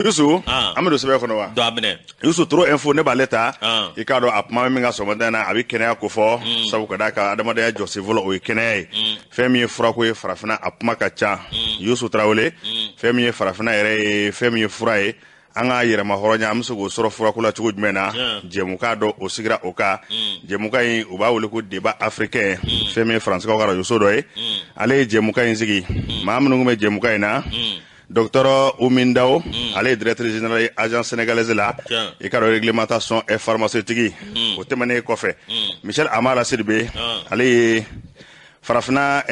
Yusu amado sebe kono wa do amene Yusu trop info ne baleta e ka do apma mi nga so mandana abi kene ko fo sabu ko daka adama da jo se volo o kene femi fura ko farafina apma ka cha Yusu Traoré femi farafina ere femi fura e anga yere ma horonya amso go soro fura kula chugo jmena jemuka do o sigira oka jemuka yi uba wole ko débat africain femi france ko gara Yusu do e ale jemuka yi sigi mamnu ngume jemuka ina Docteur Oumindao, allez directeur général agence sénégalaise là, et car réglementation et pharmaceutique, au témoigner quoi fait. Michel Amara Sidibé, allez farafina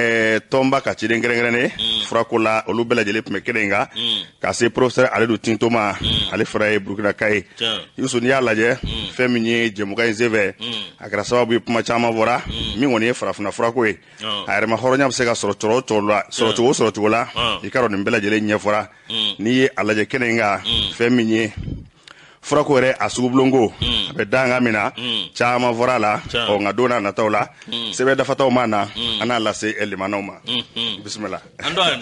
tomba ka ci dengrengene furakola olubela jele me kedenga ka se professeur ale do tintoma ale fray Burkina Kay Yusu ni ala je femini jemuka zeve akra sababu puma chama vora mi woni farafina furako e ayre ma horonya se ga soro la ikaro ni bela jele nyefora ni ala je kedenga femini furako re asublongo be danga mina chama vorala o ngadona na tawla sebe da fataw mana ana la se elimanoma bismillah andon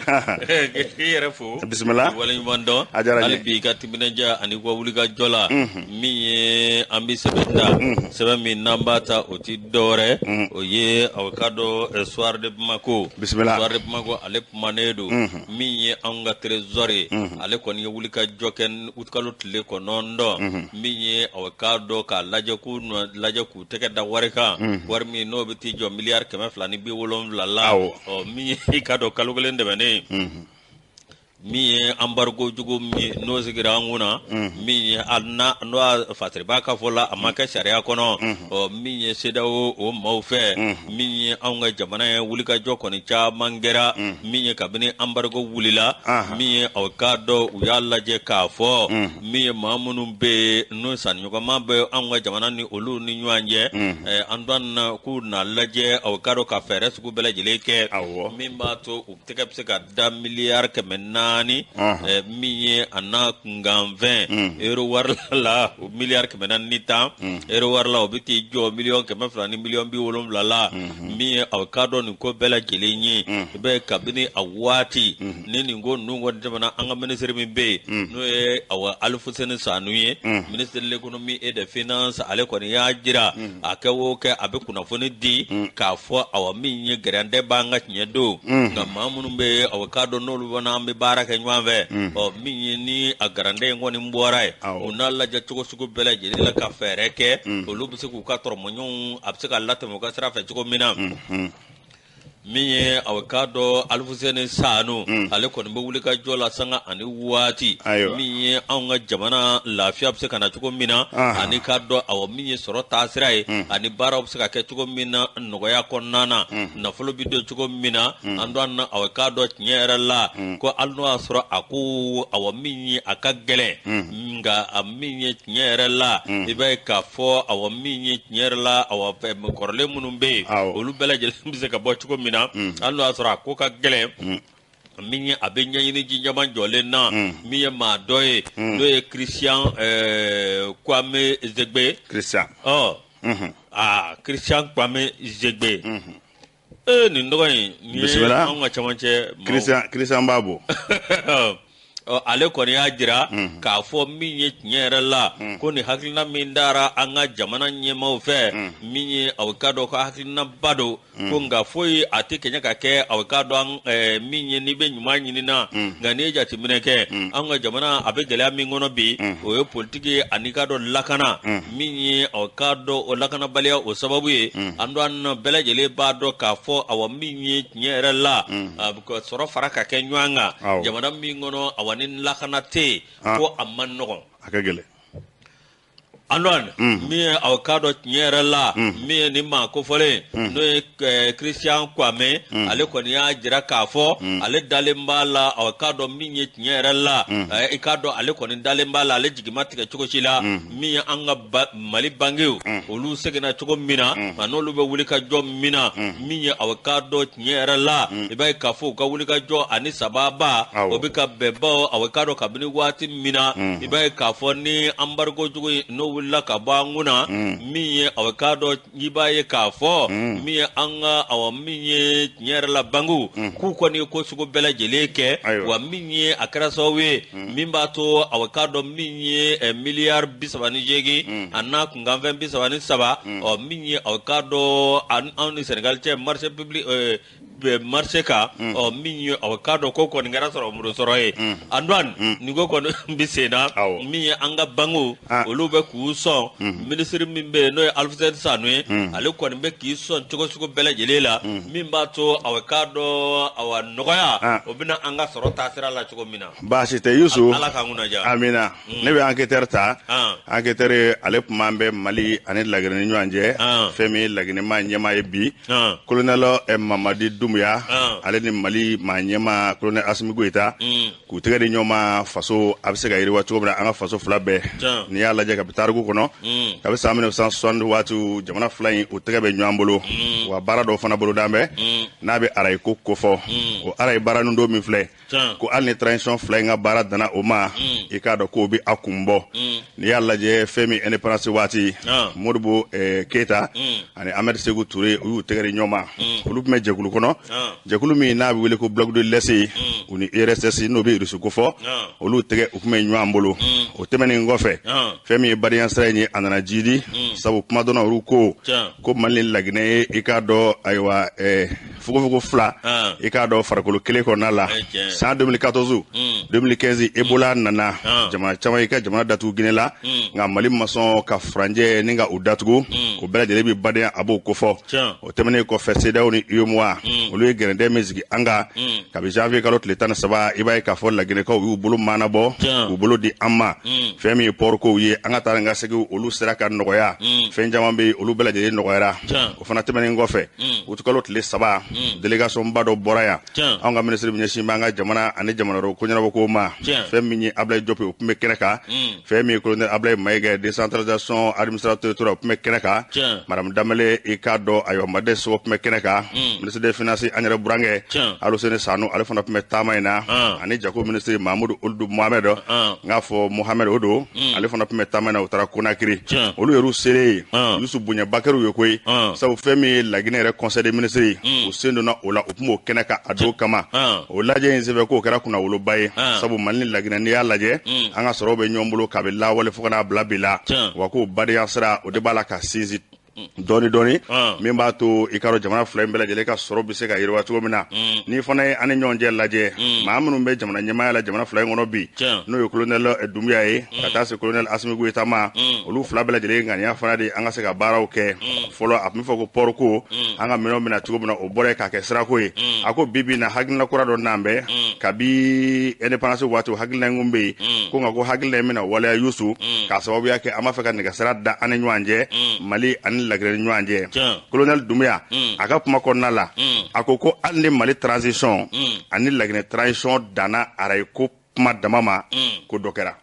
yere fo bismillah wala wando ali bi katibinaja ani ko wuliga jola mi ambi sebenda sebe mi nambata oti dore o ye avocado soir de Bamako bismillah soir de Bamako ale manedo mi anga trésorier ale ko ni wulika joken utkalot le ko nondo minye avocado ka laje ku teke da wareka war mi no biti jo milliard kema flani bi wolom la o minye kado kalugolende bane mi embargo jugo mi no sigira nguna mi alna no fatri baka fola amaka sharia kono o mi sedawo o mawfe mi anga jamana wulika joko ni cha mangera mi kabini embargo wulila mi avocado uyalla je kafo mi mamunu be no sanyo mambe anga jamana ni olu ni nyanje andan ku na laje avocado ka feres ku bela jileke mi bato uteke psika da milliard kemenna mi ana nganven euro warla milliard kemena nita euro warla obiti jo million kemena flani million bi wolom lala mi avocado ni ko bela jelenyi be kabini awati nini ngo nungo demana anga ministre mi be no e awa alfusene sanuye ministre de l'économie et des finances ale ko ni ajira akawo ke abe kuna foni di ka fo awa mi grande banga nyedo ngamamunu be avocado no lu wana mi baraka nywa o mi ni agrande ngoni mboray unalla ja chugo sugo bela jeli la ka fereke o lubu se ku ka tormonyon abseka latamo ka sra fe chugo mina miye avocado alfusene sanu ale ko mbe wulika jola sanga ani wati miye anga jamana lafiya bse kana chugo mina ani kado aw miye soro tasrai ani bara bse ka ke chugo mina nogoya konnana na folo bido chugo mina ando an avocado nyera la ko alno asoro aku aw miye akagele nga aminye nyera la ibe ka fo aw miye nyera la aw fe korle munumbe olu bela jele bse ka bo chugo mina allo asra ko ka gele minya abenya yini jinjama jole na miye ma doye Christian Kwame Zegbe Christian Christian Kwame Zegbe ni ndoyi ni anga chamanche Christian Babo ale ko ya jira ka fo minye nyere la ko ni haklina mindara anga jamana nyema fe minye avocado ko haklina bado ko nga foi ate kenya ka ke avocado an minye ni be nyuma nyini na ngane ja timineke anga jamana abe gele mingono bi o yo politiki anika do lakana minye avocado o lakana balia o sababu ye ando an bela jele bado ka fo awa minye nyere la ko soro faraka ke nywanga jamana mingono nin lakana te ko amman nogon akagele anon mi avocado nyere la mi ni ma ko fole no Christian Kwame ale ko ni ajira ka fo ale dalemba la avocado mi nyere la ikado ale ko ni dalemba la ale jigimati ke choko chila mi anga mali bangeu olu segena choko mina manolu be wulika jo mina mi avocado nyere la ibai ka fo ka wulika jo ani sababa obika bebo avocado kabini wati mina ibai ka fo ni embargo jugo no willa ka banguna min aw ka do yiba ye ka fo min anga aw min nyere la bangu ku ko ni ko sugo bela jele ke wa min akra sowe min ba to aw ka do min milliard bisabani jegi anna ku ngamven bisabani saba o min aw ka do an Senegal che marché public marché ka o min aw ka do ko ko ngara soro muro soro e andwan ni go ko bisena min anga bangu olu be ku so ministre min be no Alfred Sanwe ale ko be ki so tugo sugo bela jelela min ba to aw ka do aw nogoya o bina anga soro tasira la tugo mina bashi te yusu ala ka nguna ja amina ne be enquêteur ta enquêteur ale pumambe Mali ane lagene nyanje femi lagene ma nyema e bi colonel Mamadi Doumbouya ale ni Mali ma nyema colonel Assimi Goïta ku tege de nyoma faso abise ga yiri watu bra anga faso fula be ni ya laje kapital gu kono kabe sa 1960 watu jamana fula yi o tege be nyambolo wa bara do fana bolo dambe na be aray ko kofo o aray bara ndo mi fle ko alni transition fly nga bara dana oma e ka do ko bi akumbo ni yalla je femi independence wati modbo Keita ani Ahmed Sékou Touré o tegere nyoma olu me jegulu kono jegulu mi na bi wele ko bloc de lesi uni RSS no bi rusu ko fo olu tege o kuma nyambolo o temeni ngofe femi badian sreni anana jidi sabu kuma dona ruko ko malin lagne e ka do aywa fugo fla e ka do farakolo kele ko nala en 2014 2015 Ebola nana jamana chama ika jamana datu ginela nga Mali mason ka franje ninga udatugo ko bela jele bi baden abo ko fo o temene ko feseda oni yomwa o le gerende mezigi anga ka bi janvier kalot le tan saba iba ka fo la gine ko u bulu mana bo u bulu di amma femi porko ye anga ta nga segi olu seraka nogoya fen jamambe olu bela jele nogoyara o fana temene ngofe u tukalot le saba délégation bado boraya anga ministre bi nyeshi manga jamana ani jamana ro kunyana ko ma femi ni Ablaye Diop o pume keneka femi colonel Ablaye Maïga décentralisation administrateur to o pume keneka madame Damele e kado ayo made so pume keneka ministre des finances Agnara Bourange alo sene sanu ale fana pume tamaina ani jako ministre Mamadou Ould Mohamed ngafo Mohamed Odo ale fana pume tamaina utara Konakri olu yeru sere Youssou Bunya Bakaru yokoy sabu femi la Guinée re conseil des ministres o sendo na ola opumo keneka ado kama o laje nzebe ko kera kuna wolo baye sabu Mali la Guinée ni ya laje anga sorobe nyombolo kabila wale fukana blabila wako bade yasra o de bala ka sizi doni mimba to ikaro jamana fula mbele jele ka soro bise ka yirwa tugo mina ni fana ani nyonje laje maamunu be jamana nyama la jamana fula ngono bi no yo colonel Doumbouya e kata se colonel Assimi Goïta ma olu fula bele jele ngania fana de anga se ka baraw ke folo apmi foko porko anga mino mina tugo mina o bore ka ke sira ko e ako bibi na hagina kura do nambe kabi independence watu hagina ngumbe ko ngako hagina mina wala yusu ka sababu yake ama faka ni sira da ani nyanje Mali ani lagre nyanje colonel Doumbouya aka kuma konna la akoko ande Mali transition ani lagre transition dana aray ko kuma damama ko dokera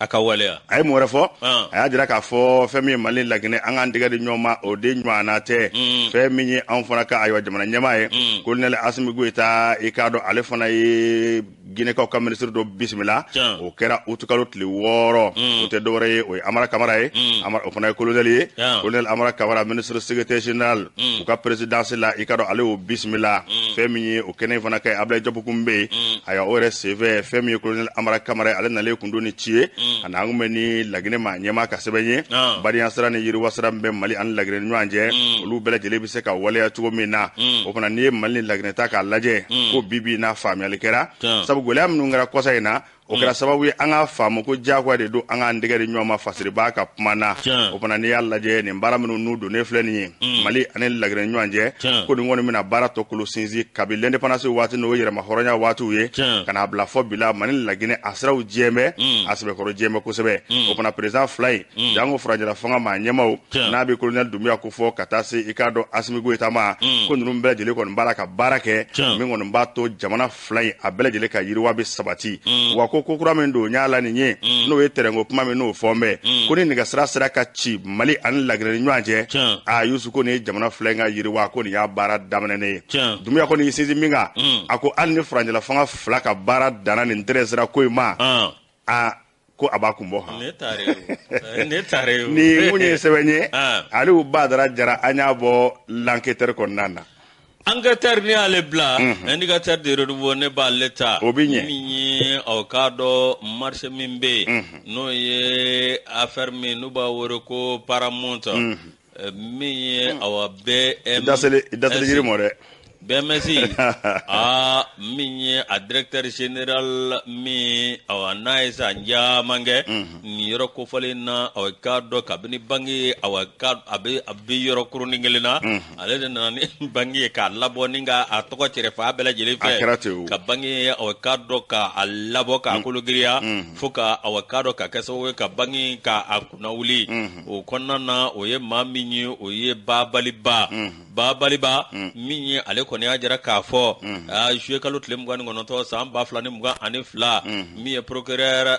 aka walea ay mo refo aya dira ka fo femi Mali lagine anga ndiga de nyoma o de nywana te femi ni an fana ka ayo jamana nyama e colonel Assimi Goïta e kado ale fana e Guinée ko kam ministre do bismillah o kera utukalo tli woro o te dore o Amara Camara e Amara o fana colonel e colonel Amara Camara ministre secrétaire général o ka présidence la e kado ale o bismillah femi ni o kene fana kay Ablaye Diop Kumbe aya o RCV femi colonel Amara Camara ale na le kundoni tie anangu meni lagine ma nyema ka sebenye bari ansara ni yiri wasara mbe Mali an lagine nyanje olu bela jele bi se ka wale atugo mina o fana ni Mali lagine ta ka laje ko bibi na fami alikera sabu gole am ngara kosa ina o kera sababu anga famu ko jagwa de do anga ndegere nyoma fasiri ba ka pumana o fana ni yalla je ni mbara minu nudo ne fleni Mali an lagine nyanje ko ni ngoni mina bara to kulu sinzi kabile independence wati no yere ma horonya watu ye kana bla fo bila Mali lagine asraw jeme asbe ko jeme ko sebe o fana president fly jango frajala fanga ma nyemaw na be colonel Doumbouya ko fo katase ikado Assimi Goïta ma ko num bele jele ko mbara ka barake mi ngon mbato jamana fly abele jele ka yiriwa be sabati wa ko kura men do nyala ni nye no e terengo puma me no fombe ko ni nga sra ka chi Mali an lagre nyanje a yusu ko ni jamana fly nga yiriwa ko ni ya bara damane ne Doumbouya ko ni sizi minga ako an ni frajala fanga flaka bara dana ni ndresra ko ma a ko aba kumbo ha ne tare ni munye sebenye ali ubadara jara anya bo l'enquêteur ko nana Angleterre ni ale bla indicateur de renouveau ne ba leta mi awkado marché mimbe no ye affaire mi no ba woro ko Paramount mi awa dasele jiri mo de BMC mi a directeur général mi awa naisa njamange ni yoro ko falina awkado kabini bangi awkado abi yoro kroningelina ale na ni bangi ka labo ninga atoko chere fa bela jeli fe ka bangi awkado ka labo ka kulugiriya fuka awkado ka keso ka bangi ka akuna wuli o konnana o ye maminyi o ye babaliba minye ale koni ajara ka fo a jouer kalo tlem gwan ngono to sam ba flani muga ani fla mi e procureur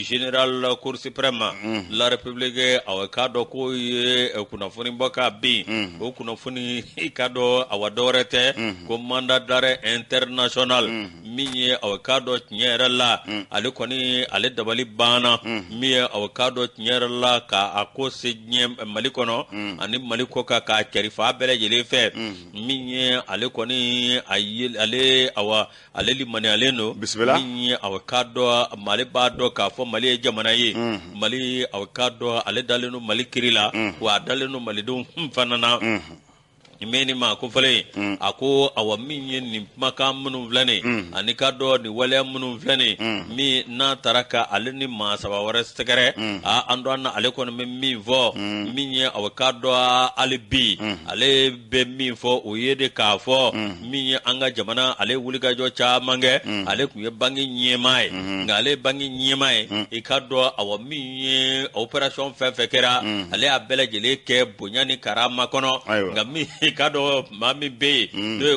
général cour suprême la république awkado ko ye kuna funi boka bi o kuna funi ikado awadorete ko mandat d'arrêt international minye awkado nyera la ale koni ale dabali bana mi awkado nyera la ka akose nyem malikono ani maliko ka kerifa bele jele fe minye ale koni ale limani ale no minye awkado mali bado ka fo mali jamana ye mali awkado ale daleno mali kirila wa daleno mali dum fanana imeni ma ko fale ako awa minye ni makamunu vlane anikado ni wale munu vlane mi na taraka aleni ma sabawara stegere ando anna ale kono mi vo minye awkado alibi ale be mi vo oyede ka fo minye anga jamana ale wulika jo cha mange ale kuye bangi nyemai ngale bangi nyemai ikado awa minye operation fefekera ale abele jele ke bunyani karama kono ngami kado mami B de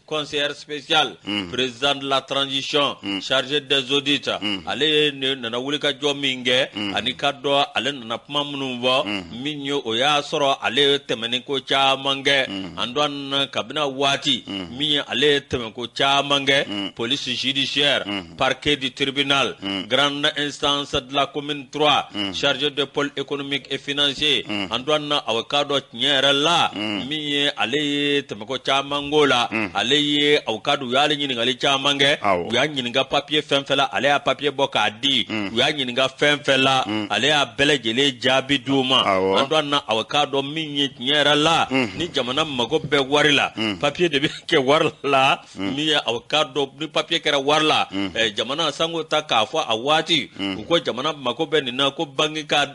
conseiller spécial président de la transition chargé des audits ale nana wulika jominge ani kado ale nana pammunumvo minyo oya soro ale temeni ko chamange andwan kabina wati mi ale temen ko chamange police judiciaire parquet du tribunal grande instance de la commune 3 chargé de pôle économique et financier andwan awkado nyera la mi ale temeko chamangola ale ye awkadu yale nyini ale chamange ya nyinga papier femfela ale a papier boka di ya nyinga femfela ale a belejele jabi duma ando na awkadu minye nyera la ni jamana mago be warila papier de ke warla mi awkadu ni papier kera warla jamana sango takafo awati ko jamana mago be ni na ko bangi ka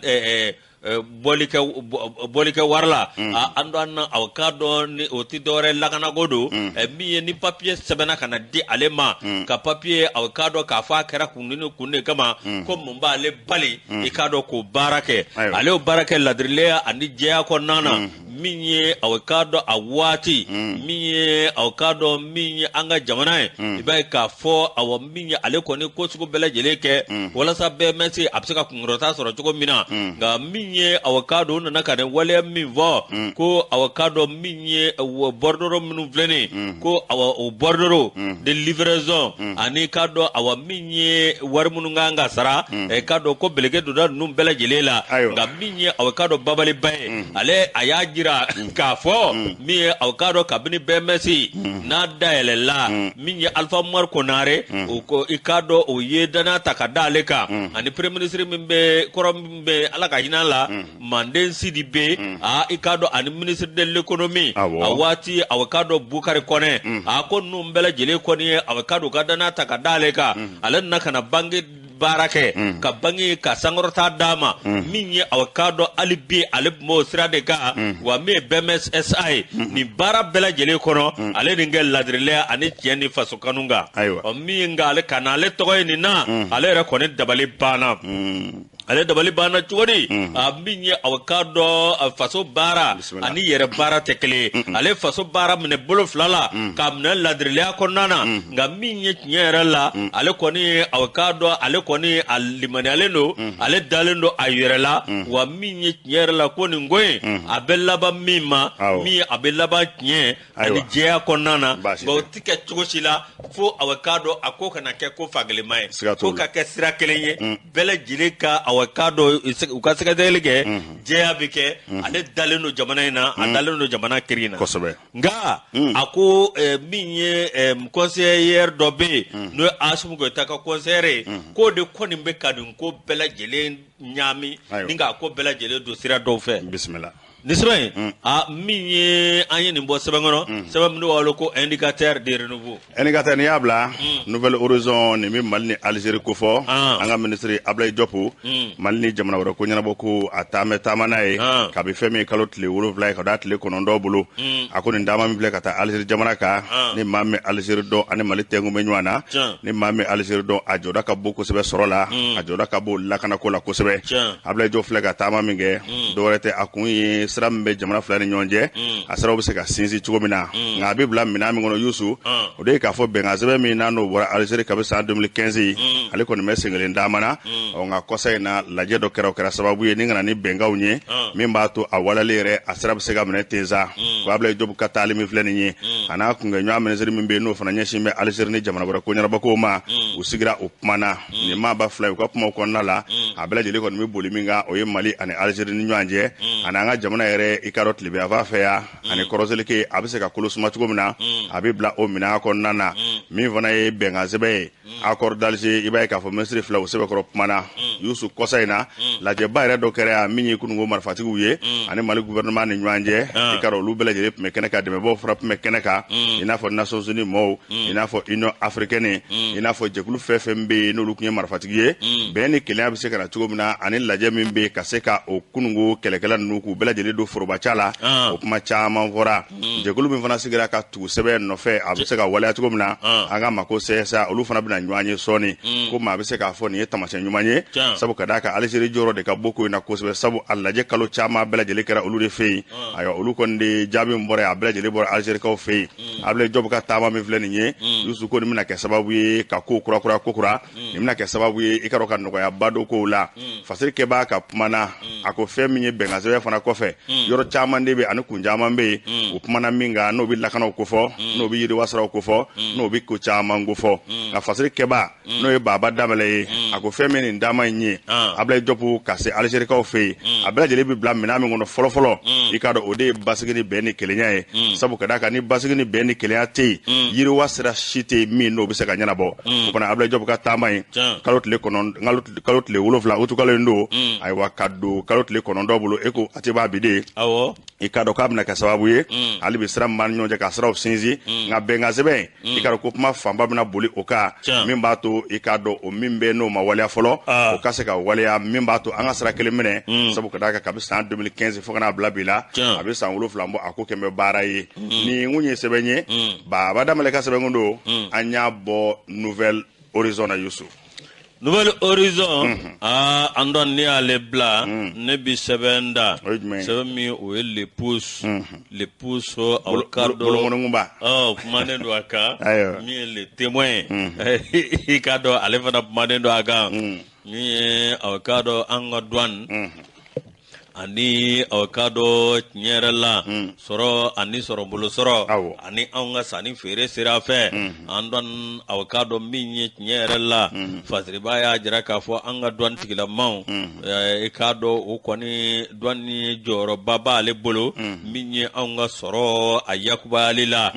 bolike warla ando anna awkado ni otidore lagana godo mi ni papier sebena kana di alema ka papier awkado ka fa kera kunini kunne kama ko mumba ale bali ikado ko barake ale barake ladrile andi jeya ko nana minye awkado awati minye awkado minye anga jamana ibay ka fo aw minye ale ko ni ko suko bela jeleke wala sabbe mesi absika kungrota soro chuko mina ga minye awkado na nakane wale mivo ko awkado minye bordoro minu vlene ko aw bordoro de livraison ani kado aw minye war munu nganga sara e kado ko belege do da num bela jelela ga minye awkado babali bay ale ayajira kafo mi awkado kabini bemesi na daele la minye alfa mar konare ko ikado o yedana takadaleka ani premier ministre mbe korom be alaka hinala manden sidibe ikado ani ministre de l'économie awati awkado bukari kone ko numbela jele kone awkado kadana takadaleka alen nakana bangi barake ka bangi ka sangorta dama minye awkado alibi alib mo sirade ka wa me BMS SI ni bara bela jele kono ale ngel ladrile ani tieni faso kanunga o mi ngale kanale toy ni na ale re kone dabali bana ale dabali bana chori a minye awkado faso bara ani yere bara tekele ale faso bara mne bolo flala kamna ladrilia konana nga minye nyere la ale koni awkado ale koni alimani ale no ale dalendo ayerela wa minye nyere la koni ngoy abella ba mima mi abella ba nye ani jea konana bo tike chogosila fo awkado akoka na ke ko fagle mai ko ka ke sira kelenye bele jileka awkado ukasika delege jea bike ale dalendo jamana ina adalendo jamana kirina kosobe nga ako minye conseiller dobe no asum go taka conseiller ko de koni be kadun ko bela jele nyami ninga ko bela jele do sira do fe bismillah nisray a minye anye ni bo sebangono sebam no walo ko indicateur de renouveau indicateur ni yabla nouvelle horizon ni mi malni Algérie ko fo anga ministre Ablaye Diop malni jamana wara ko nyana boko atame tamana e kabi femi kalot le wolo vlay ko dat le ko ndo bulu akoni ndama mi ble kata Algérie jamana ka ni mamme Algérie do ani mali tengu menywana ni mamme Algérie do ajoda ka boko sebe sorola ajoda ka bo lakana ko la ko sebe Ablaye Diop flega tama minge do rete akun sram be jamana fulani nyonje asara be se ka sinzi chugomina nga bibla mina mi ngono yusu o de ka fo be nga sebe mi nano bora Algérie ka be sa 2015 ale ko me sengele ndamana o nga kosa na laje do kero kera sababu ye ninga ni benga unye mi mbato awala lere asara be se ga mena teza ko Ablaye Diop ka tali mi fulani nyi ana ku nga nyama ne zeri mi be no fana nyeshi me Algérie ni jamana bora ko nyara bako ma usigira upmana ni ma ba fulay ko pmo ko nala Ablaye jeli ko mi boli minga o ye Mali ani Algérie ni nyanje ana nga jamana yere ikarot libe ava feya ani korozelike abise ka kulusuma chugomina abibla o mina ko nana mi vana e benga zebe accord d'Alger ibaye ka fo ministre fla o sebe korop mana yusu kosaina la je bayre do kere a minyi kunungo marfatigu ye ani Mali gouvernement ni nyanje ikaro lu bele jele mekene ka deme bo frappe mekene ka ina fo Nations Unies mo ina fo Union africaine ina fo jekulu FFMB no lu kunye marfatigu ye beni kele abise kana chugomina ani laje mimbe kaseka o kunungo kelekela nuku bele jele do foroba chala o kuma chama vora jekulu bin fana sigira ka tu sebe no fe abise ka wala chugomina anga mako sesa olu fana bina nyanye soni ko ma abise ka fo ni tamashe nyumanye sabu kadaka Algérie joro de ka boko na ko sebe sabu allaje kalo chama bele jele kera olu de fe ayo olu konde jabi mbore abele jele bor Algérie ka fe Ablaye Diop ka tama mi vle ni yusu ko ni mina ke sababu ye ka ko kura ni mina ke sababu ye ikaro ka no ya bado ko la fasiri ke ba ka mana ako fe mi benga sebe fana ko fe yoro chama ndebe anu kunjama mbe upmana minga no bi lakana ko fo no bi yiri wasara ko fo no bi ko chama ngo fo na fasiri ke ba no e baba damale ako fe mi ni ndama nyi Ablaye Diop ka se Algérie ka fe Ablaye jele bi bla mina mi ngono folo ikado ode basigini beni kelenya e sabu kadaka ni basigini beni kelenya te yiri wasara shite mi no bi se ka nyana bo ko na Ablaye Diop ka tamai kalot le konon kalot le wolofla utukale ndo ay wakado kalot le konon dobulu eko atiba bide awo ikado kabna ka sababu ye ali bi sram man nyonje ka sra sinzi nga benga zebe ikado ko kuma famba bina boli oka mimba to ikado o mimbe no ma wala folo o kase ka wala mimba to anga sra kele mene sabu kadaka kabisa 2015 fokana blabila abisa wolo flambo akoke me baraye ni ngunye sebenye baba damale ka sebengondo anya bo nouvelle horizon na Yusuf Nouvelle Horizon andon ni ale bla ne bi sebenda sebemi o le pousse au cadeau kumane do aka mi le témoin ikado ale fana kumane do aka ni au cadeau anga douane ani awkado nyerela soro ani soro bulu soro ani anga sani fere sirafe andon awkado minye nyerela fasriba ya jira ka fo anga don tigila maw ikado ukoni don ni joro baba le bulu minye anga soro ayakuba lila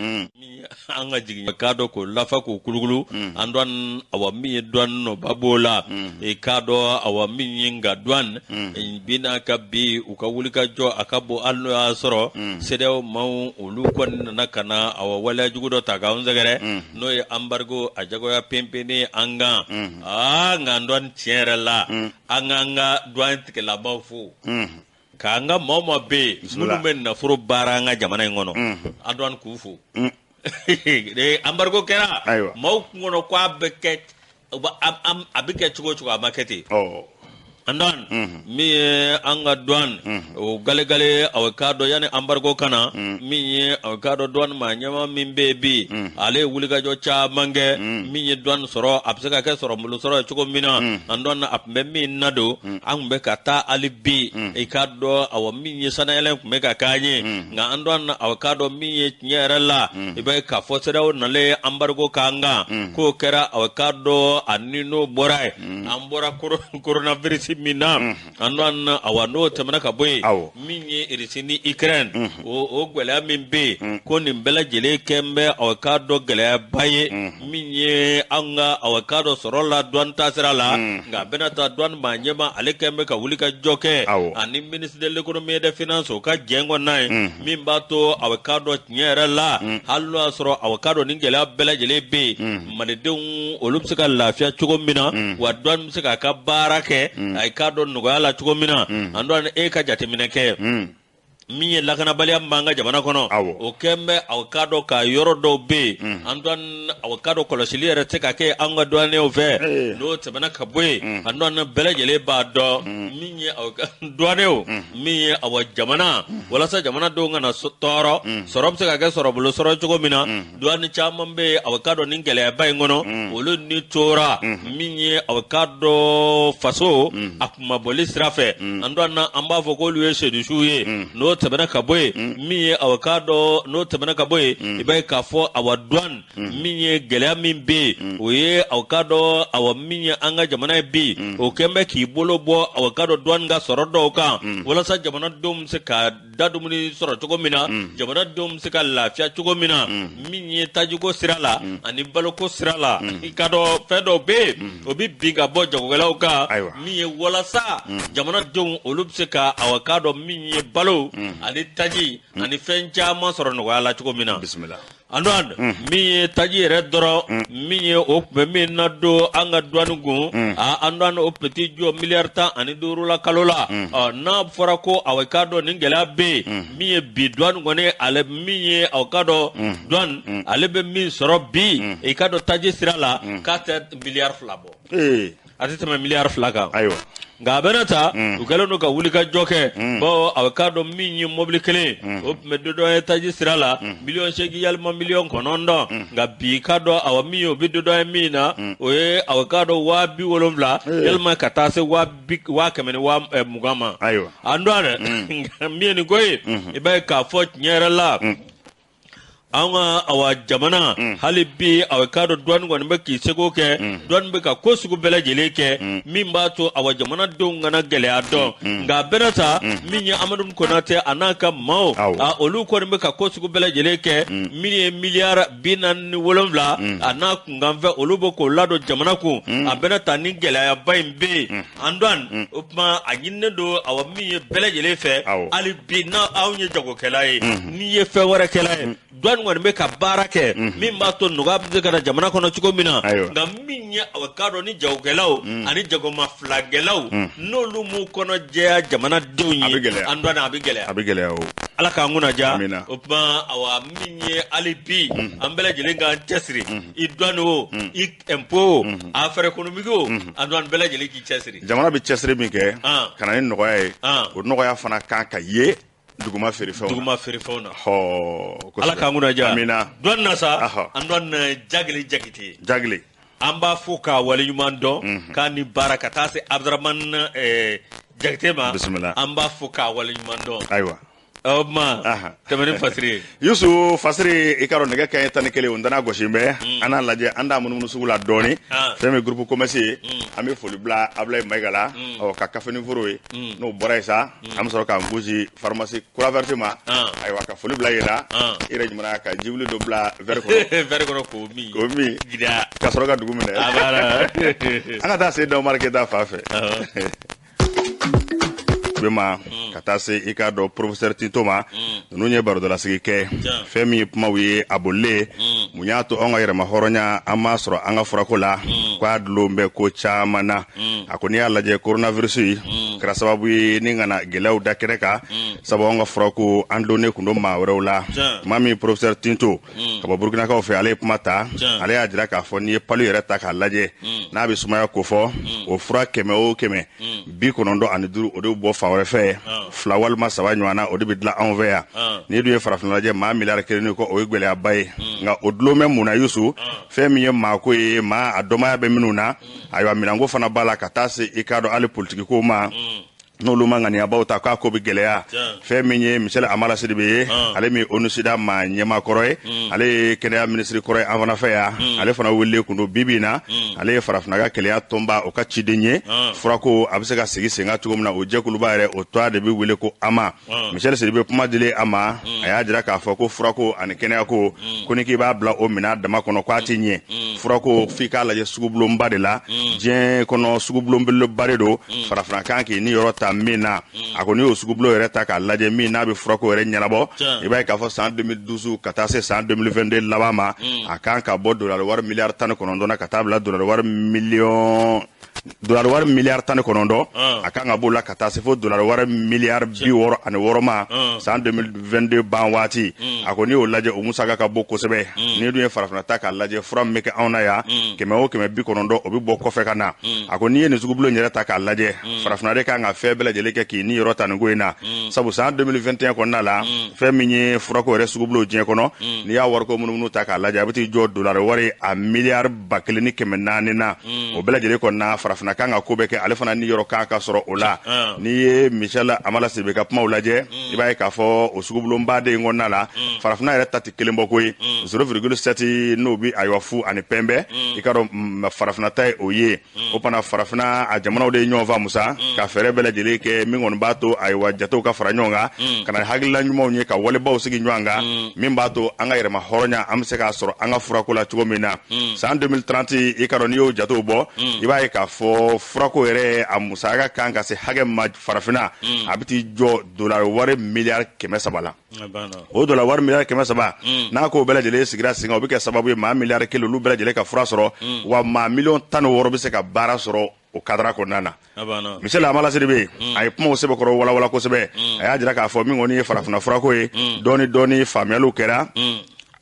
anga jigi kado ko lafa ko kulugulu andon awa minye don no babola ikado awa minye ngadwan bina kabi ukawulika jo akabo alno asoro sedeo mau ulukon nakana awa wala jugudo taga unzagere no e embargo ajago ya pempeni anga ngandon tierela anga douane ke la bafu kanga momo be mulumen na furo baranga jamana ngono adwan kufu de embargo kera mau ngono kwa beket abike chugo chugo maketi andan mi anga douane o gale awakado yani embargo kana mi awakado douane ma nyama min bebi ale wuliga jo cha mange mi douane soro absaka ke soro mulu soro chuko mina andon apme mi nado ambe kata alibi ikado aw mi sana ele kumeka kanye nga andon awakado mi nyerala ibe ka fosera na le embargo kanga ko kera awakado anino borai ambora coronavirus mina andon awano temana ka boy minye irisini Ukraine o gwela mimbe ko ni mbela jele kembe awakado gele baye minye anga awakado sorola douane tasirala nga benata douane manyema ale kembe ka wulika joke ani ministre de l'économie et des finances ka jengo nai mimbato awakado nyera la hallo asro awakado ningela bela jele be manedun olumsika lafia chugo mina wa douane musika ka barake ay kado nugala chugo mina andon e ka jatemineke miye lakana balia mbanga jamana kono o kembe awakado ka yoro do be andon awakado kolosili reteka ke anga douane o ve no tabana kabwe andon bela jele ba do miye douane o miye awa jamana wala sa jamana do ngana toro sorom se ka soro bulo soro chugo mina douane chamambe awakado ningele bay ngono olu ni tora miye awakado faso akuma bolis rafe andon amba foko luye shedu shuye no tabana kaboy miye awakado no tabana kaboy ibay kafo awadwan miye gelya mimbe oye awakado awamiye anga jamana bi o kembe ki bolobo awakado dwan ga sorodo ka wala sa jamana dum se ka dadumuni soro chugo mina jamana dum se ka lafia chugo mina miye tajugo sirala ani baloko sirala ikado fedo be obi biga bojo gela ka miye wala sa jamana dum olub se ka awakado miye balo ani taji ani fencha ma soro no wala chugo mina bismillah andon mi taji redoro mi o mi nado anga douane a andon o petit jo milliards ani durula kalola na forako awakado ningela be mi bi douane ngone ale mi awakado douane ale be mi soro bi e kado taji sirala 4 milliards flabo atitama milliards flaga ayo nga benata ugalo no ka wulika joke bo awakado minyi mobile kele o medodo etaji sirala million shegi yalma million konondo nga bi kado awamiyo bidodo mina oye awakado wa bi wolomla yalma katase wa big wa kamene wa mugama ayo andwane mieni goyi ibe ka fot nyerala anga awa jamana halibi awakado douane ngone mbeki sego ke douane mbeka kosugo bela jele ke mimbato awa jamana dongana gele ado nga benata minya amadum konate anaka mau a olu ko mbeka kosugo bela jele ke milliard binan wolomla anaku ngamve olubo ko lado jamana ku abenata ni gele ya baimbe andwan upma anyinne do awa miye bela jele fe ali bina awnye jago kelai ni ye fe wara kelai douane ngone mbeka barake mimbato nugabze kana jamana kono chuko mina nga minya awakado ni jawgelao ani jago maflagelao no lumu kono je jamana dunyi andwana abigele o ala ka nguna ja opma awa minye alipi ambele jelenga chesri idwano ik empo afere ekonomiko andwan bele jelegi chesri jamana bi chesri mi ke kana ni nogoya o nogoya fana kan ka ye duguma ferifona ho ala ka nguna ja don nasa andwan jagli amba fuka wali yumando kani baraka tase abdraman jagtema amba fuka wali yumando aywa Oma, tamani fasiri. Yusu fasiri ikaro nega kaya tani kele undana goshimbe. Ana laje anda munu sugula doni. Femi grupu komesi. Ami folibla abla megala. O kakafeni furui. No boraisa. Am soro ka mbuji pharmacie kula vertima. Ay waka folibla yeda. Ire jumana ka jiwli do bla verko. Verko ko mi. Ko mi. Gida. Ka soro ka dugumene. Abara. Ana ta se do marketa fafe. Bema katase ika do professeur Titoma nunye baro de la sigike femi pmawi abole munyato onga yere mahoronya ama soro anga furakola kwa dlombe ko chamana akoni ala je coronavirus kɛra sababu ye ni kana gɛlɛyaw da kɛnɛ kan sabu an ka fɔra ko an donnen kun do maa wɛrɛw la maa min professeur Tinto ka bɔ Burkinakaw fɛ ale ye kuma ta ale y'a jira k'a fɔ n'i ye palu yɛrɛ ta k'a lajɛ n'a bɛ sumaya ko fɔ o fura 100 o 100 95 o de bɔ fan wɛrɛ fɛ 2 walima 3 ɲɔgɔnna o de bɛ dilan anw fɛ yan n'i dun ye farafin lajɛ maa miliyari 1 ko o ye gɛlɛyaba ye nka o dulon bɛ mun na Yusu fɛn min ye maako ye maa a dɔmaya bɛ minnu na ayiwa minanko fana b'a la ka taa se i k'a dɔn hali politiki ko ma n'olu ma ŋaniyabaw ta k'a ko bɛ gɛlɛya fɛn min ye Michel Amala Sidibe ye ale min ONUSIDA maa ɲɛmaakɔrɔ ye ale ye kɛnɛya minisiri kɔrɔ ye an fana fɛ yan ale fana wililen kun do bibi in na ale ye farafina ka kɛlɛya tɔnba o ka ciden ye furako a bɛ se ka sigi sen kan cogo min na o jɛkuluba yɛrɛ o tɔgɔ de bɛ wele ko AMA Michel Sidibe kuma dilen a ma a y'a jira k'a fɔ ko furako ani kɛnɛyako ko ni k'i b'a bila o minɛn dama kɔnɔ k'a tɛ ɲɛ furako f'i k'a lajɛ sugubulonba de la diɲɛ kɔnɔ sugubulon belebeleba de do farafina kan k'i ni yɔrɔ ta min na a ko n'i y'o sugubulon yɛrɛ ta k'a lajɛ min n'a bɛ furako yɛrɛ ɲɛnabɔ i b'a ye k'a fɔ san 2012 ka taa se san 2022 laban ma a kan ka bɔ dollar wari miliyari 19 na ka taa bila dollar wari miliyari 19 a kan ka b'o la ka taa se fo dollar wari miliyari 66 ma san 2022 ban waati a ko n'i y'o lajɛ o musaka ka bɔ kosɛbɛ n'i dun ye farafina ta k'a lajɛ fura min bɛ kɛ anw na yan 100 o 190 o bɛ bɔ kɔfɛ ka na a ko n'i ye nin sugubulon yɛrɛ ta k'a lajɛ farafina de kan ka fɛn bɛɛ lajɛlen kɛ k'i ni yɔrɔ ta nin ko in na sabu san 2021 kɔnɔna la fɛn min ye furako yɛrɛ sugubulon diɲɛ kɔnɔ n'i y'a wariko munumunu ta k'a lajɛ a bɛ t'i jɔ dollar wari a miliyari 1,400 na o bɛɛ lajɛlen kɔnɔna farafina kan ka ko bɛ kɛ ale fana ni yɔrɔ kan ka sɔrɔ o la n'i ye Michel Amala Sidibe ka kumaw lajɛ i b'a ye k'a fɔ o sugubulonba de in kɔnɔna la farafina yɛrɛ ta tɛ kelen bɔ koyi 0,7 n'o bi ayiwa fu ani pɛnbɛ i ka dɔn farafina ta ye o ye o fana farafina a jamanaw de ye ɲɔgɔn faamu sa ka fɛɛrɛ bɛɛ lajɛlen kɛ min kɔni b'a to ayiwa jatew ka fara ɲɔgɔn kan ka na hakilila ɲumanw ye ka walebaw sigi ɲɔgɔn kan min b'a to an ka yɛrɛma hɔrɔnya an bɛ se k'a sɔrɔ an ka furako la cogo min na san 2030 i ka dɔn n'i y'o jatew bɔ i b'a ye k'a fɔ furako yɛrɛ a musaka kan ka se hakɛ ma farafina a bɛ t'i jɔ dollar wari miliyari 300 la o dollar wari miliyari 300 n'a ko bɛɛ lajɛlen sigira sen kan o bɛ kɛ sababu ye maa miliyari 1 olu bɛɛ lajɛlen ka fura sɔrɔ wa maa miliyɔn 16 bɛ se ka baara sɔrɔ o kadara kɔnɔna na Michel Amala Sidibe a ye kumaw sɛbɛkɔrɔ walawala kosɛbɛ a y'a jira k'a fɔ min kɔni ye farafina furako ye dɔɔni faamuyaliw kɛra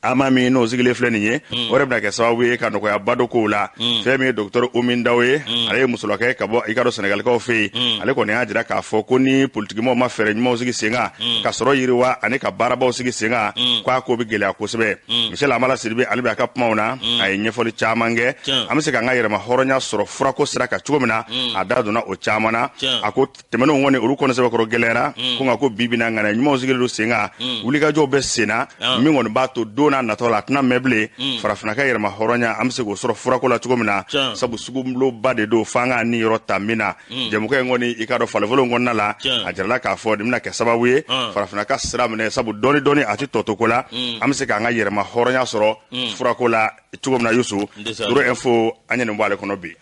ama min n'o sigilen filɛ nin ye o de bɛna kɛ sababu ye ka nɔgɔyaba dɔ kow la fɛn min ye docteur Oumy Dawo ye ale ye musolakɛ ka bɔ i ka dɔn Senegalikaw fɛ yen ale kɔni y'a jira k'a fɔ ko ni politikimɔgɔw ma fɛɛrɛ ɲumanw sigi sen kan ka sɔrɔ yiriwa ani ka baarabaw sigi sen kan k'a ko bɛ gɛlɛya kosɛbɛ Michel Amala Sidibe ale bɛ a ka kumaw na a ye ɲɛfɔli caman kɛ an bɛ se k'an ka yɛrɛma hɔrɔnya sɔrɔ furako sira kan cogo min na a da donna o caman na a ko tɛmɛnenw kɔni olu kɔni sɛbɛkɔrɔ gɛlɛyara ko nka ko bi bi in na ŋaniya ɲumanw sigilen don sen kan wulikajɔw bɛ sen na min kɔni b'a to don n'a nataw la a tɛna mɛn bilen farafina ka yɛrɛma hɔrɔnya an bɛ se k'o sɔrɔ furako la cogo min na sabu sugubulonba de don f'an k'a ni yɔrɔ ta min na jɛmukɛ in kɔni i k'a dɔn falefolo kɔnɔna la a jirala k'a fɔ nin bɛna kɛ sababu ye farafina ka sira minɛ sabu dɔɔni a tɛ tɔ to ko la an bɛ se k'an ka yɛrɛma hɔrɔnya sɔrɔ furako la cogo min na Yusu Doro Info an ye nin bɔ ale kɔnɔ bi.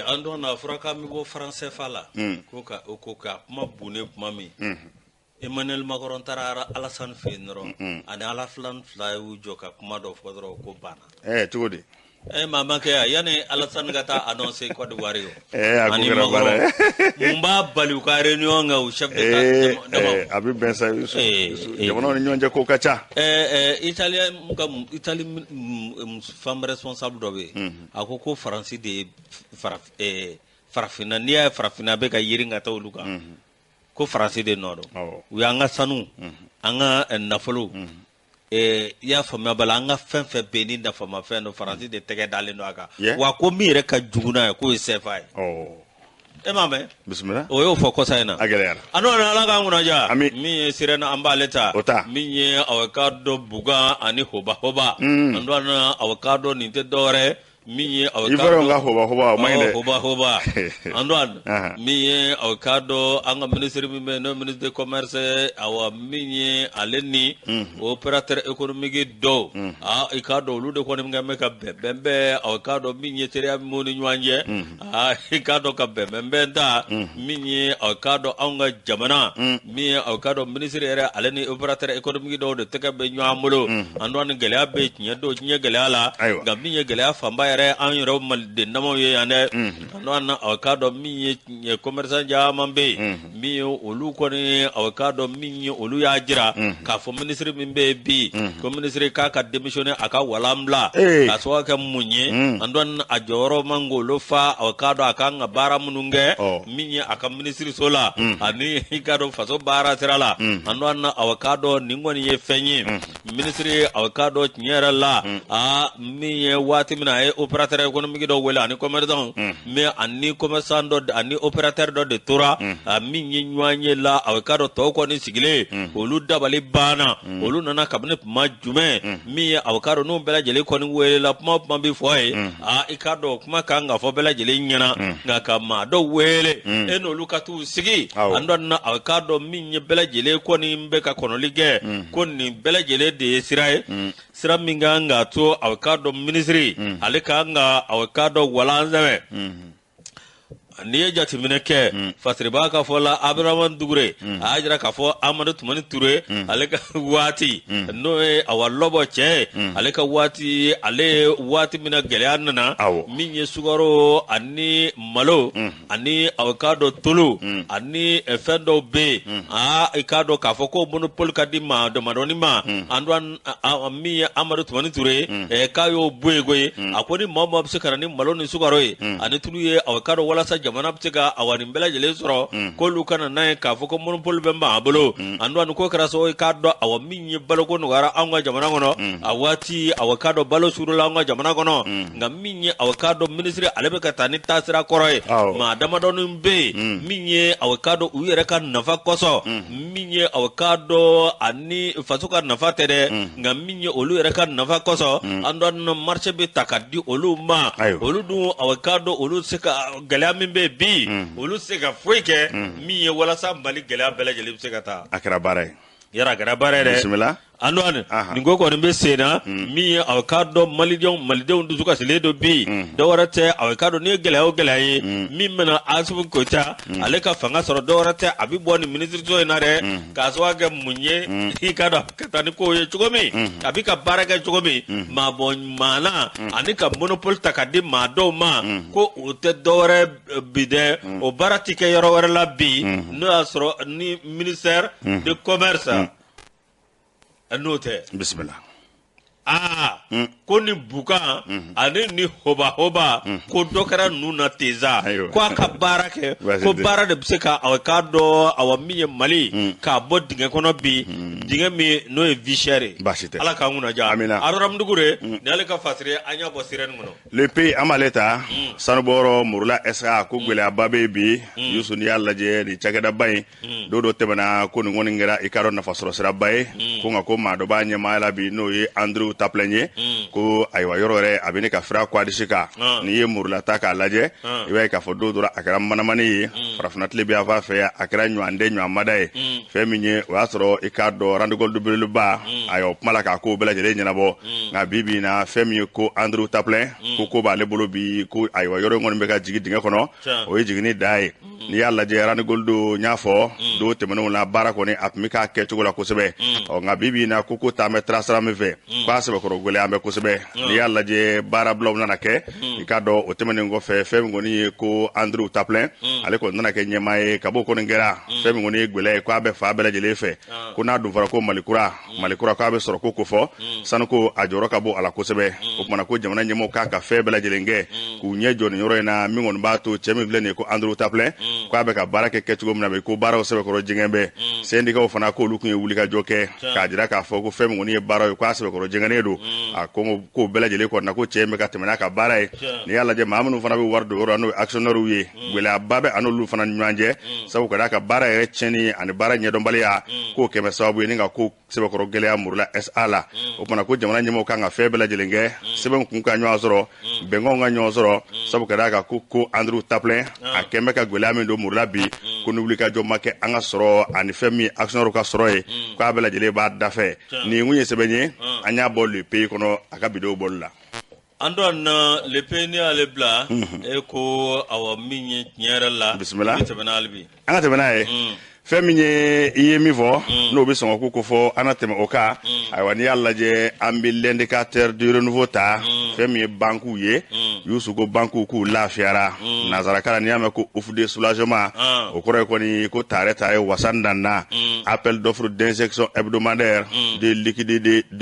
An dɔn na furaka min bɔ faransɛfa la ko ka kuma bunne kuma min Emmanuel Macron taara Alassane fɛ yen dɔrɔn ani Alassane fila y'u jɔ ka kuma dɔ fɔ dɔrɔn ko banna. Cogo di? Maa man kɛ yan yanni Alassane ka taa annoncer Côte d'Ivoire yo. Ani Macron mun b'a bali u ka réunion kan u chef d'État dama. A bɛ bɛn sa jamanaw ni ɲɔgɔn cɛ ko ka ca. Italie femme responsable dɔ bɛ yen a ko Faransi de ye farafina n'i y'a ye farafina bɛ ka yiri ka taa olu kan. Ko Faransi de nɔ don u y'an ka sanu an ka nafolo i y'a faamuya bala an ka fɛn fɛn bɛɛ ni nafamafɛn don Faransi de tɛgɛ dalen don a kan wa ko min yɛrɛ ka jugu n'a ye k'o ye CFA ye e m'a mɛn bisimila o y'o fɔ kɔsa in na a gɛlɛyara a n'o na Ala k'an kunnadiya min ye Sirena an b'ale ta min ye Awekado Bugan ani Hoba an don na Awekado nin tɛ dɔwɛrɛ min ye Awekado ka Hoba o man ɲi dɛ Hoba an don min ye Awekado an ka ministre min bɛ n'o ministre de commerce awa min ye ale ni opérateur économique dɔw i k'a dɔn olu de kɔni bɛ ka bɛn bɛn Awekado min ye teriya min ni ɲɔgɔn cɛ i k'a dɔn ka bɛn ta min ye Awekado anw ka jamana min ye Awekado ministre yɛrɛ ale ni opérateur économique dɔw de tɛgɛ bɛ ɲɔgɔn bolo an don ni gɛlɛya bɛ tiɲɛ don tiɲɛ gɛlɛya la nka min ye gɛlɛya fanba yɛrɛ an yɛrɛ maliden damaw ye yan dɛ n'o na aw k'a dɔn min ye commerçant caman bɛ yen min ye olu kɔni aw k'a dɔn min ye olu y'a jira k'a fɔ ministre min bɛ yen bi ko ministre k'a ka démissionner a ka walan bila k'a sababu kɛ mun ye an dɔn a jɔyɔrɔ man k'olu fa aw k'a dɔn a kan ka baara minnu kɛ min ye a ka ministre so la ani i k'a dɔn faso baara sira la an dɔn aw k'a dɔn nin kɔni ye fɛn ye ministre aw k'a dɔn tiɲɛ yɛrɛ la min ye waati min a ye opérateur économique dɔ wele ani commerçant mais ani commerçant dɔ ani opérateur dɔ de tora min ye ɲɔgɔn ye la aw k'a dɔn tɔw kɔni sigilen olu dabali banna olu nana kabini kuma jumɛn min ye aw k'a dɔn n'u bɛɛ lajɛlen kɔni wele la kuma bɛ fɔ ye i k'a dɔn kuma kan ka fɔ bɛɛ lajɛlen ɲɛna nka ka maa dɔ wele e n'olu ka t'u sigi an dɔ na aw k'a dɔn min ye bɛɛ lajɛlen kɔni bɛ ka kɔnɔli kɛ ko nin bɛɛ lajɛlen de ye sira ye sira min kan ka to aw k'a dɔn ministre ale kan ka aw k'a dɔn walan sɛbɛ n'i ye jateminɛ kɛ fasiriba ka fɔ la Abdramane Dugure a y'a jira k'a fɔ Amadu Tumani Ture ale ka waati n'o ye awa lɔbɔ cɛ ale ka waati ale ye waati min na gɛlɛya nana min ye sukaro ani malo ani aw k'a dɔn tolo ani fɛn dɔw bɛ yen i k'a dɔn k'a fɔ ko monopole ka di maa damadɔni ma an dɔn min ye Amadu Tumani Ture k'a y'o bɔ yen koyi a ko ni maa bɛ se ka na ni malo ni sukaro ye ani tulu ye aw k'a dɔn walasa jamana bɛ se ka awa nin bɛɛ lajɛlen sɔrɔ k'olu kana n'a ye k'a fɔ ko monopole bɛ ban a bolo an dɔn ko kɛra sababu ye k'a dɔn awa min ye baloko nɔgɔyara anw ka jamana kɔnɔ a waati awa k'a dɔn balo surula anw ka jamana kɔnɔ nka min ye awa k'a dɔn ministre ale bɛ ka taa ni taasira kɔrɔ ye maa damadɔni bɛ yen min ye awa k'a dɔn u yɛrɛ ka nafa kɔsɔn min ye awa k'a dɔn ani faso ka nafa tɛ dɛ nka min ye olu yɛrɛ ka nafa kɔsɔn an dɔn marché bɛ ta ka di olu ma olu dun awa k'a dɔn olu se ka gɛlɛya min bɛ bi olu se ka foyi kɛ min ye walasa Mali gɛlɛya bɛɛ lajɛlen bɛ se ka taa a kɛra baara ye yara a kɛra baara ye dɛ bisimila an dɔn nin ko kɔni bɛ sen na min ye aw k'a dɔn malidenw dusu kasilen dɔ bi dɔwɛrɛ tɛ aw k'a dɔn ni ye gɛlɛya o gɛlɛya ye min bɛna Asumu Koyita ale ka fanga sɔrɔ dɔwɛrɛ tɛ a bɛ bɔ nin ministre in na dɛ k'a sababu kɛ mun ye i k'a dɔn ka taa ni kow ye cogo min a bɛ ka baara kɛ cogo min maa bɔ maa na ani ka monopole ta ka di maa dɔw ma ko o tɛ dɔwɛrɛ bi dɛ o baara tɛ kɛ yɔrɔ wɛrɛ la bi n'o y'a sɔrɔ ni ministère de commerce n'o tɛ bisimila ko ni bukan ani ni hoba ko dɔ kɛra ninnu na teza ko a ka baara kɛ ko baara de bɛ se ka aw k'a dɔn awa min ye Mali k'a bɔ dingɛ kɔnɔ bi dingɛ min n'o ye vie chère ye baasi tɛ Ala k'an kunna diya Abdramane Dugure ni ale ka fasire an y'a bɔ sirɛni kɔnɔ le pays an b'ale ta sanubɔyɔrɔ Murula SA ko gɛlɛyaba bɛ yen bi Yusu n'i y'a lajɛ nin cakɛdaba in don dɔ tɛmɛna ko nin kɔni kɛra i k'a dɔn nafasɔrɔ siraba ye ko nka ko maa dɔ b'a ɲɛmaaya la bi n'o ye Andrew Taplin ye ko ayiwa yɔrɔ yɛrɛ a bɛ ne ka fira kwadisi kan n'i ye Murula ta k'a lajɛ i b'a ye k'a fɔ don dɔ a kɛra manamani ye farafinna tile bɛ a f'a fɛ a kɛra ɲɔanden ɲɔanmada ye fɛn min ye o y'a sɔrɔ i k'a dɔn rendez-vous belebeleba ayiwa o kuma la k'a ko bɛɛ lajɛlen ɲɛnabɔ nka bi bi in na fɛn min ye ko Andrew Taplin ko b'ale bolo bi ko ayiwa yɔrɔ in kɔni bɛ ka jigin dingɛ kɔnɔ o ye jiginni da ye n'i y'a lajɛ rendez-vous don n y'a fɔ don tɛmɛnenw la baara kɔni a tun bɛ k'a kɛcogo la kosɛbɛ nka bi bi in na ko taa bɛ taasira min fɛ k'a sɛbɛkɔrɔ gɛlɛya an bɛ kosɛbɛ n'i y'a lajɛ baarabilaw nana kɛ i k'a dɔn o tɛmɛnen kɔfɛ fɛn min kɔni ye ko Andrew Taplin ale kɔni nana kɛ ɲɛmaa ye ka b'o kɔni kɛra fɛn min kɔni ye gɛlɛya ye k'a bɛ fa bɛɛ lajɛlen fɛ ko n'a dun fɔra ko Malikura k'a bɛ sɔrɔ ko fɔ sanu ko a jɔyɔrɔ ka bon a la kosɛbɛ o kumana ko jamana ɲɛmɔgɔw k'a ka fɛn bɛɛ lajɛlen kɛ k'u ɲɛ jɔ nin yɔrɔ in na min kɔni b'a to cɛ min filɛ nin ye ko Andrew Taplin k'a bɛ ka baara kɛ kɛcogo min na bi ko baaraw sɛbɛkɔrɔ jɛngɛn bɛ syndicat fana k'olu tun ye wulikajɔ kɛ k'a jira k'a fɔ ko fɛn min kɔni ye baaraw ye k'a sɛbɛkɔrɔ jɛngɛnnen don a ko bɛɛ lajɛlen kɔnɔna ko cɛ in bɛ ka tɛmɛ n'a ka baara ye n'i y'a lajɛ maa minnu fana bɛ wari don yɔrɔ n'o ye actionnaires ye gɛlɛyaba bɛ an'olu fana ni ɲɔgɔn cɛ sabu ka d'a ka baara yɛrɛ tiɲɛni ani baara ɲɛdɔnbaliya k'o kɛmɛ sababu ye ni ka ko sɛbɛkɔrɔ gɛlɛya Murula SA la o kumana ko jamana ɲɛmɔgɔw kan ka fɛn bɛɛ lajɛlen kɛ sɛbɛn kun ka ɲɔgɔn sɔrɔ bɛnkanw ka ɲɔgɔn sɔrɔ sabu ka d'a kan ko Andrew Taplin a kɛn bɛ ka gɛlɛya min don Murula bi ko ni wulikajɔ ma kɛ an ka sɔrɔ ani fɛn min actionnaires ka sɔrɔ ye k'a bɛɛ lajɛlen b'a dafɛ nin kun ye sɛbɛn ye an y'a bɔ le pays kɔnɔ a ka bidon bɔli la an dɔn na le pays ni ale bila e ko awa min ye tiɲɛ yɛrɛ la bisimila tɛmɛna hali bi an ka tɛmɛ n'a ye fɛn min ye i ye min fɔ n'o bɛ sɔn ko fɔ an na tɛmɛ o kan ayiwa n'i y'a lajɛ an bɛ l'indicateur du renouveau ta fɛn min ye banques ye Youssou ko banques k'u lafiyara nanzarakan n'i y'a mɛn ko offre de soulagement o kɔrɔ ye kɔni ko tare wasa danna appel d'offre d'injection hebdomadaire de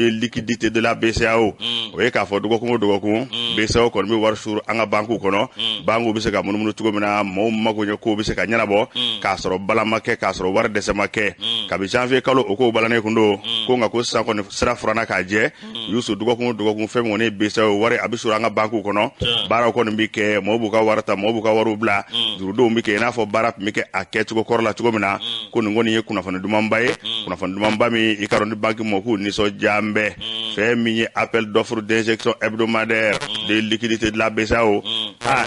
liquidité de la BCEAO o ye k'a fɔ dɔgɔkun o dɔgɔkun BCEAO kɔni bɛ wari suru an ka banques kɔnɔ banques bɛ se ka munumunu cogo min na mɔgɔw mago ɲɛ kow bɛ se ka ɲɛnabɔ k'a sɔrɔ bala ma kɛ k'a sɔrɔ wari dɛsɛ ma kɛ kabi janvier kalo o kow balannen kun don ko nka ko sisan kɔni sira furanna k'a jɛ Youssou dɔgɔkun o dɔgɔkun fɛn min kɔni ye BCEAO wari a bɛ suru an ka banques kɔnɔ baaraw kɔni bɛ kɛ mɔgɔw b'u ka wari ta mɔgɔw b'u ka wariw bila jurudenw bɛ kɛ i n'a fɔ baara tun bɛ kɛ a kɛcogo kɔrɔ la cogo min na ko nin kɔni ye kunnafoni dumanba ye kunnafoni dumanba min i ka dɔn ni banque mɔgɔw k'u nisɔndiya n bɛ fɛn min ye appel d'offre d'injection hebdomadaire de liquidité de la BCEAO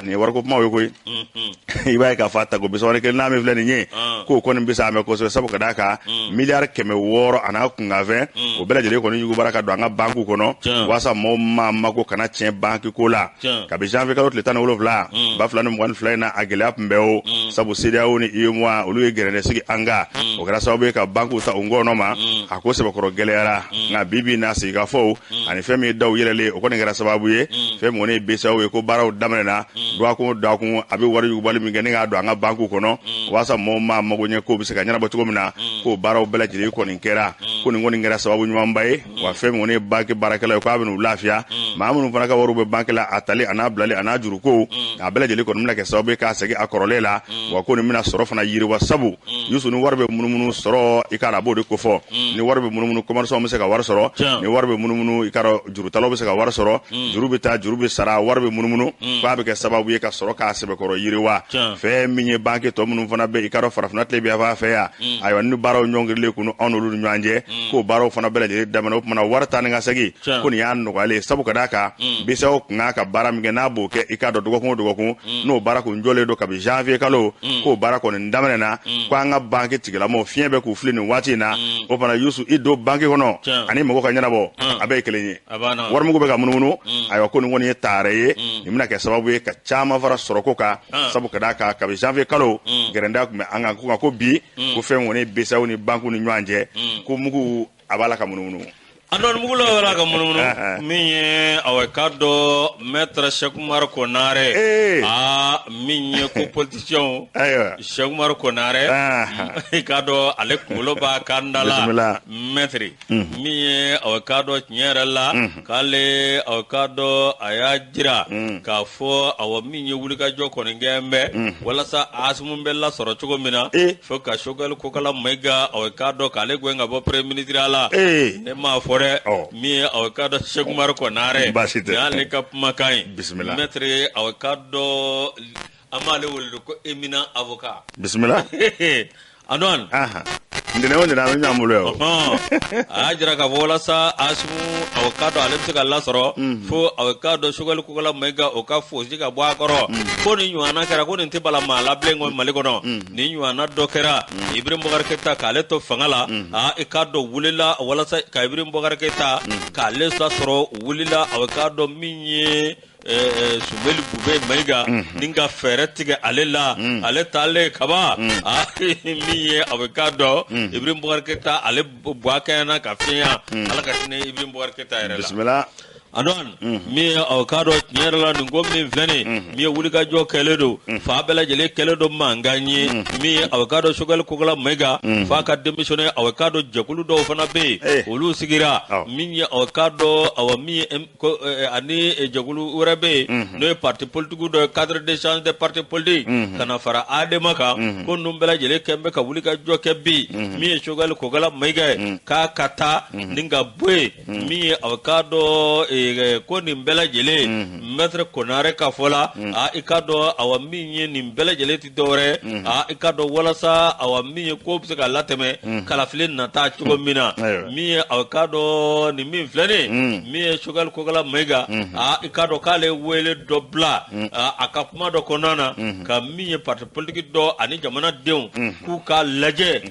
nin ye wariko kuma ye koyi i b'a ye k'a fɔ a tago bisawari kelen n'a min filɛ nin ye k'o kɔni bɛ sa mɛ kosɛbɛ sabu ka d'a kan miliyari 600 a n'a kunkanfɛn o bɛɛ lajɛlen kɔni yugubara ka don an ka banques kɔnɔ walasa mɔgɔw ma mago kana tiɲɛ banque ko la kabi janvier kalo tile 17 2022 in na a gɛlɛya tun bɛ o sabu CEDEAO ni UEMOA olu ye gɛrɛndɛ sigi an kan o kɛra sababu ye ka banques ta u ngɔnɔ ma a ko sɛbɛkɔrɔ gɛlɛyara nka bibi n'a sigikafɔw ani fɛn min ye daw yɛlɛlen o kɔni kɛra sababu ye fɛn min kɔni ye BCEAO ye ko baaraw daminɛna duwakun o duwakun a bɛ wari yugubali min kɛ ni k'a don an ka banques kɔnɔ walasa mɔgɔw ma mago ɲɛ kow bɛ se ka ɲɛnabɔ cogo min na k'o baaraw bɛɛ lajɛlen kɔni kɛra ko nin kɔni kɛra sababu ɲumanba ye wa fɛn min kɔni ye banque baarakɛla ye k'a bɛ n'u lafiya maa minnu fana ka wariw bɛ banque la a tali a n'a bilali a n'a juruko a bɛɛ lajɛlen kɔni bɛna kɛ sababu ye k'a segin a kɔrɔlen la wa ko nin bɛna sɔrɔ fana yiriwa sabu Youssou ni wari bɛ munumunu sɔrɔ i k'a dɔn a b'o de ko fɔ ni wari bɛ munumunu commerçants bɛ se ka wari sɔrɔ ni wari bɛ munumunu i k'a dɔn jurutalaw bɛ se ka wari sɔrɔ juru bɛ taa juru bɛ sara wari bɛ munumunu f'a bɛ kɛ sababu ye ka sɔrɔ k'a sɛbɛkɔrɔ yiriwa fɛn min ye banque tɔ minnu fana bɛ i k'a dɔn farafinna tile bɛ a fɛ yan ayiwa ni baaraw ɲɔngirilen kun anw n'olu ni ɲɔgɔn cɛ k'o baaraw fana bɛɛ lajɛlen daminɛ o tumana wari taa ni ka segin ko nin y'a nɔgɔyalen sabu ka d'a kan BCEAO kun kan ka baara min kɛ n'a b'o kɛ i k'a dɔn dɔgɔkun o dɔgɔkun n'o baara kun jɔlen don kabi janvier kalo k'o baara kɔni daminɛna ko an ka banque tigilamɔgɔw fiɲɛ bɛ k'u fili nin waati in na o fana Youssou i don banque kɔnɔ ani mɔgɔ ka ɲɛnabɔ a bɛɛ ye kelen ye warimugu bɛ ka munumunu ayiwa ko nin kɔni ye taare ye nin bɛna kɛ sababu ye ka caman fara sɔrɔko kan sabu ka d'a kan kabi janvier kalo gɛrɛndɛya tun bɛ an kan ko bi ko fɛn kɔni BCEAO ni banques ni ɲɔgɔn cɛ ko mugu a b'a la ka munumunu andon mugulo wala ka munumunu min ye awe kado maître Cheikh Oumar Konare min ye ko politicien Cheikh Oumar Konare kado ale kulo ba kandala maître min ye awe kado nyere la kale awe kado aya jira ka fo awa min ye wuli ka jo koni ngembe wala sa asmun bella soro cogo mina fo ka shogal ko kala mega awe kado kale gwenga bo premier ministre ala ne ma fo mi awakado Cheikh Oumar Konare ale ka kumakan bismillah maître awakado amale wolo ko éminent avocat bismillah anon ndene wonde na mi amulo ajira ka vola sa asmu awakado ale se kala soro fo awakado shogal ko kala mega o ka fo jiga bo akoro ko ni nywana kara ko ni tibala mala blengo malikono ni nywana dokera Ibrahim Boubacar Keita kale to fangala ikado wulila wala sa ka Ibrahim Boubacar Keita kale sa soro wulila awakado minye Soumeli Boubé Maïga ninga feretiga alela ale tale kaba miye avocado Ibrahim Boubacar Keita ale boakena kafia ala katine Ibrahim Boubacar Keita era bismillah adon mi avocado nyerla ngo mi vene mi wulika jo keledo fa bela jele keledo manganye mi avocado sugal kugala mega fa ka démissionner avocado jakulu do fana be olu sigira mi avocado awami ani jakulu urabe no parti politique do cadre d'échange des partis politiques kana fara ademaka ko numbela jele kembe ka wulika jo kebbi mi sugal kugala mega ka kata ninga bwe mi avocado ko nimbela jele maître Konare ka fola ikado awami nimbela jele ti dore ikado wala sa awami ko bse ka lateme kala filin na ta chugo mina mi avocado ni mi flene mi sugal ko kala mega ikado kale wele dobla akapuma do konana ka mi parti politique do ani jamana deun ku ka laje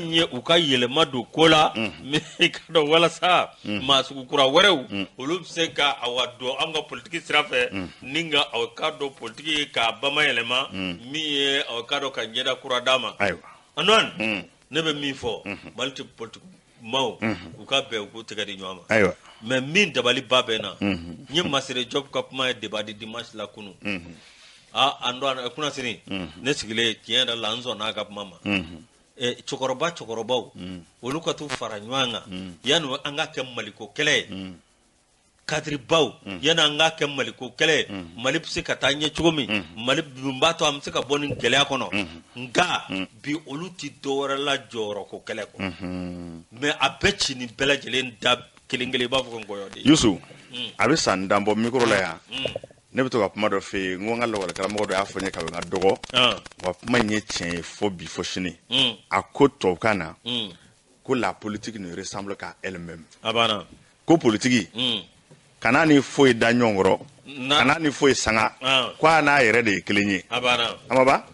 mi u ka yele madu kola mi ikado wala sa masu kura werew ulubse ka awado anga politique sirafe ninga awakado politique ka bama elema mi awakado ka nyeda kura dama aywa anon ne bɛ min fɔ Mali tɛ politique maaw u ka bɛn u k'u tɛgɛ di ɲɔgɔn ma ayiwa mais min dabali ba bɛ na n ye Masire Job ka kuma ye débat di dimanche la kunu an do kuna sini ne sigilen tiɲɛ yɛrɛ la n sɔn n'a ka kuma ma cɛkɔrɔbaw olu ka t'u fara ɲɔgɔn kan yanni an ka kɛ Maliko kɛlɛ ye kadiribaw yanni an ka kɛ Maliko kɛlɛ ye Mali bɛ se ka taa ɲɛ cogo min Mali b'a to an bɛ se ka bɔ nin gɛlɛya kɔnɔ nka bi olu ti dɔwɛrɛ la jɔyɔrɔ ko kɛlɛ kɔ mais a bɛɛ ci nin bɛɛ lajɛlen da kelen kelen b'a fɔ ko nkɔyɔ de Yusu a bɛ san dan bɔ micro la yan ne bɛ to ka kuma dɔ fɛ yen n ko n ka lakɔlikaramɔgɔ dɔ y'a fɔ n ye ka n ka dɔgɔ wa kuma in ye tiɲɛ ye fɔ bi fɔ sini a ko tubabukan na ko la politique ne ressemble qu'à elle-même a banna ko politique kana ni foyi da ɲɔgɔn kɔrɔ kana ni foyi sanga ko a n'a yɛrɛ de ye kelen ye a banna amaba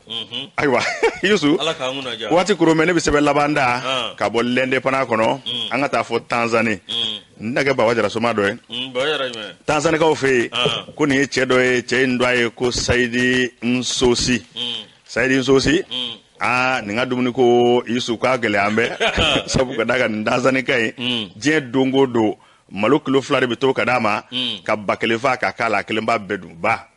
ayiwa Yusu Ala k'an kunna diya waati koro mɛ ne bɛ sɛbɛn laban da ka bɔ l'indépendant kɔnɔ an ka taa fɔ Tanzanie n na kɛ Baba Jara Soma dɔ ye Tanzanikaw fɛ yen ko nin ye cɛ dɔ ye cɛ in dɔ a ye ko Sayidi Nsosi nin ka dumuni ko Yusu k'a gɛlɛya an bɛ sabu ka da ka nin Tanzanika ye diɲɛ don o don malo kilo 2 de bɛ to ka d'a ma ka ba kelen fa ka k'a la kelen b'a bɛɛ dun ba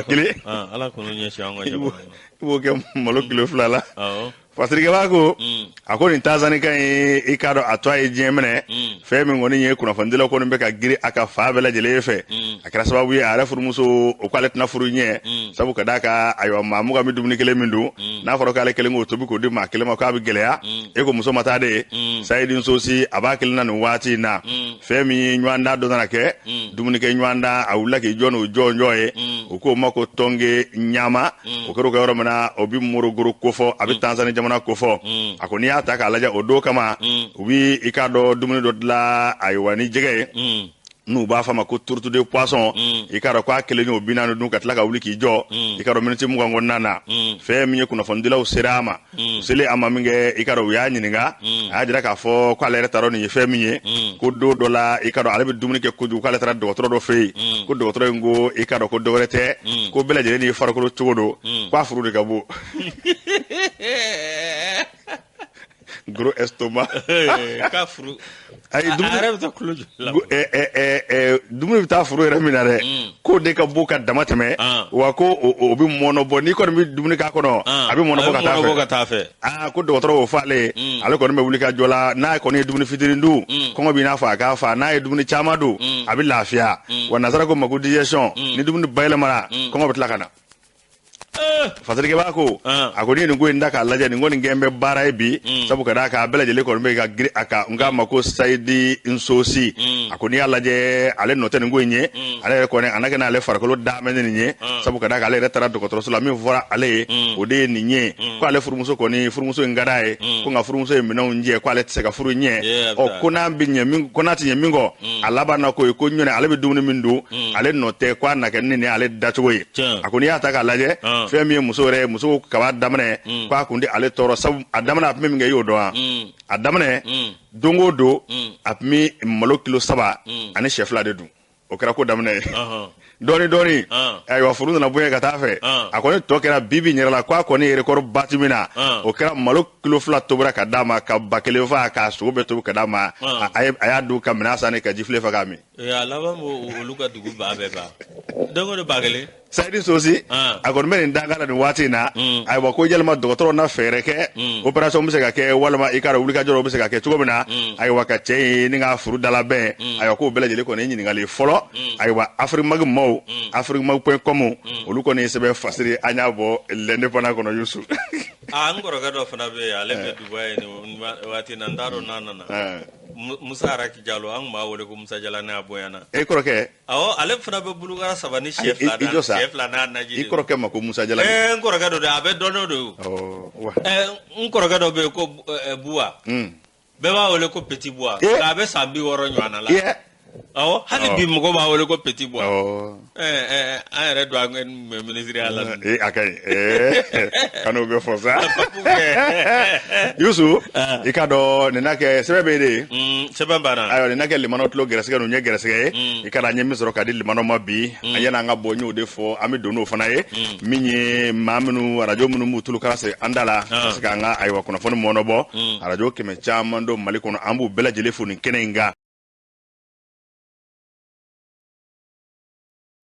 kelen Ala k'o ɲɛsin an ka jamana i b'o kɛ malo kilo 2 la fasirikɛla ko a ko nin Tanzanika ye i k'a dɔn a to a ye diɲɛ minɛ fɛn min kɔni ye kunnafonidilaw kɔni bɛ ka girin a ka fa bɛɛ lajɛlen fɛ a kɛra sababu ye a yɛrɛ furumuso o k'ale tɛna furu ɲɛ sabu ka d'a kan ayiwa maa muga bɛ dumuni kelen min dun n'a fɔra k'ale kelen k'o tobi k'o di maa kelen ma k'a bɛ gɛlɛya e ko muso ma taa de Sayidi Nsosi a b'a kelen na nin waati in na fɛn min ye ɲɔgɔndan dɔ nana kɛ dumunikɛ ɲɔgɔndan a wulila k'i jɔ n'o jɔnjɔn ye o k'o ma ko tɔnge ɲama o kɛra o kɛ yɔrɔ min na o bɛ morogoro kofɔ a bɛ Tanzanie jamana kofɔ a ko n'i y'a ta k'a lajɛ o don kama u bɛ i k'a dɔn dumuni dɔ dilan ayiwa ni jɛgɛ ye n'u b'a fɔ a ma ko tourte de poisson i k'a dɔn k'a kelen y'o 40 dun ka tila ka wuli k'i jɔ i k'a dɔn miniti 20 kɔnɔna na fɛn min ye kunnafonidilaw sera a ma u selen a ma min kɛ i k'a dɔn u y'a ɲininka a y'a jira k'a fɔ k'ale yɛrɛ t'a dɔn nin ye fɛn min ye ko don dɔ la i k'a dɔn ale bɛ dumuni kɛ kojugu k'ale taara dɔgɔtɔrɔ dɔ fɛ yen ko dɔgɔtɔrɔ in ko i k'a dɔn ko dɔwɛrɛ tɛ ko bɛɛ lajɛlen n'i farikolo cogo don k'a furu de ka bon gros estomac k'a furu ayi yɛrɛ bɛ taa kulo dumuni bɛ taa furu yɛrɛ min na dɛ k'o de ka bon ka dama tɛmɛ wa ko o bɛ mɔnɔ bɔ n'i kɔni bɛ dumuni k'a kɔnɔ a bɛ mɔnɔ bɔ ka taa fɛ ko dɔgɔtɔrɔ y'o fɔ ale ye ale kɔni bɛ wuli ka jɔ la n'a kɔni ye dumuni fitinin dun kɔngɔ b'i n'a fɔ a k'a fa n'a ye dumuni caman dun a bɛ lafiya wa nazara ko ma ko digestion ni dumuni bayɛlɛmana kɔngɔ bɛ tila ka na fasirikɛbaa ko a ko n'i ye nin ko in da k'a lajɛ nin ko nin gɛn bɛ baara ye bi sabu ka d'a kan a bɛɛ lajɛlen kɔni bɛ ka girin a kan n k'a ma ko Sayidi Nsosi a ko n'i y'a lajɛ ale nɔ tɛ nin ko in ye ale yɛrɛ kɔni a na kɛ n'ale farikolo damɛ ni nin ye sabu ka d'a kan ale yɛrɛ taara dɔgɔtɔrɔso la min fɔra ale ye o de ye nin ye ko ale furumuso kɔni furumuso in ka d'a ye ko nka furumuso ye minɛnw jɛ ko ale tɛ se ka furu ɲɛ ko n'a tɛ ɲɛ min kɔ a laban na ko ye ko ɲɔnɛ ale bɛ dumuni min dun ale nɔ tɛ ko a na kɛ ni nin ale dacogo ye a ko n'i y'a ta k'a lajɛ fɛn min ye muso yɛrɛ muso kaba daminɛ k'a kun di ale tɔɔrɔ sabu a daminɛ a tun bɛ min kɛ i y'o dɔn wa a daminɛ don o don a tun bɛ malo kilo 3 ani sɛ 2 de dun o kɛra ko daminɛ ye dɔɔni ayiwa furu nana bonya ka taa fɛ a kɔni tɔ kɛra bibi yɛrɛ la k'a kɔni record bati min na o kɛra malo kilo 2 tobira ka d'a ma ka ba kelen fa k'a sogo bɛɛ tobi ka d'a ma a y'a dun ka minɛn san ka ji file fɛ k'a min a laban olu ka dugu ba bɛɛ ban donc o de ba kelen Sayidi Nsosi a kɔni bɛ nin danga la nin waati in na ayiwa ko yalima dɔgɔtɔrɔ na fɛɛrɛ kɛ opération bɛ se ka kɛ walima i k'a dɔn wulikajɔ bɛ se ka kɛ cogo min na ayiwa ka cɛ ye ni ka furu dalabɛn ayiwa k'o bɛɛ lajɛlen kɔni ye ɲininkali fɔlɔ ayiwa Afrique maaw afrique.com olu kɔni ye sɛbɛn fasiri an y'a bɔ l'indépendant kɔnɔ Yusu n kɔrɔkɛ dɔ fana bɛ yen ale bɛ Dubaï nin waati in na n t'a dɔn n'a nana Musa Araki Jalo an b'a wele ko Musa Jala n'a bonyana e kɔrɔkɛ awɔ ale fana bɛ bulukara 3 ni sɛ 2 n'a naji i kɔrɔkɛ ma ko Musa Jala n kɔrɔkɛ dɔ de a bɛ dɔn do n kɔrɔkɛ dɔ bɛ yen ko Buwa bɛɛ b'a wele ko Petit Buwa a bɛ san 60 ɲɔgɔn na la awo hali bi mɔgɔ b'a wele ko petit bois awɔ an yɛrɛ don an ka ministre ya la akai kanu bɛ fɔ sa Yusu i ka dɔn nin na kɛ sɛbɛn bɛ de sɛbɛn banna ayiwa nin na kɛ limanaw tulo gɛrɛsɛgɛ ninnu ye gɛrɛsɛgɛ ye i ka da an ye min sɔrɔ ka di limanaw ma bi an yɛlɛ an ka bɔ n y'o de fɔ an bɛ don n'o fana ye min ye maa minnu arajo minnu b'u tulu kara se an da la ka se k'an ka ayiwa kunnafoni mɔnɔbɔ arajo 100 caman don Mali kɔnɔ an b'u bɛɛ lajɛlen fo nin kɛnɛ in kan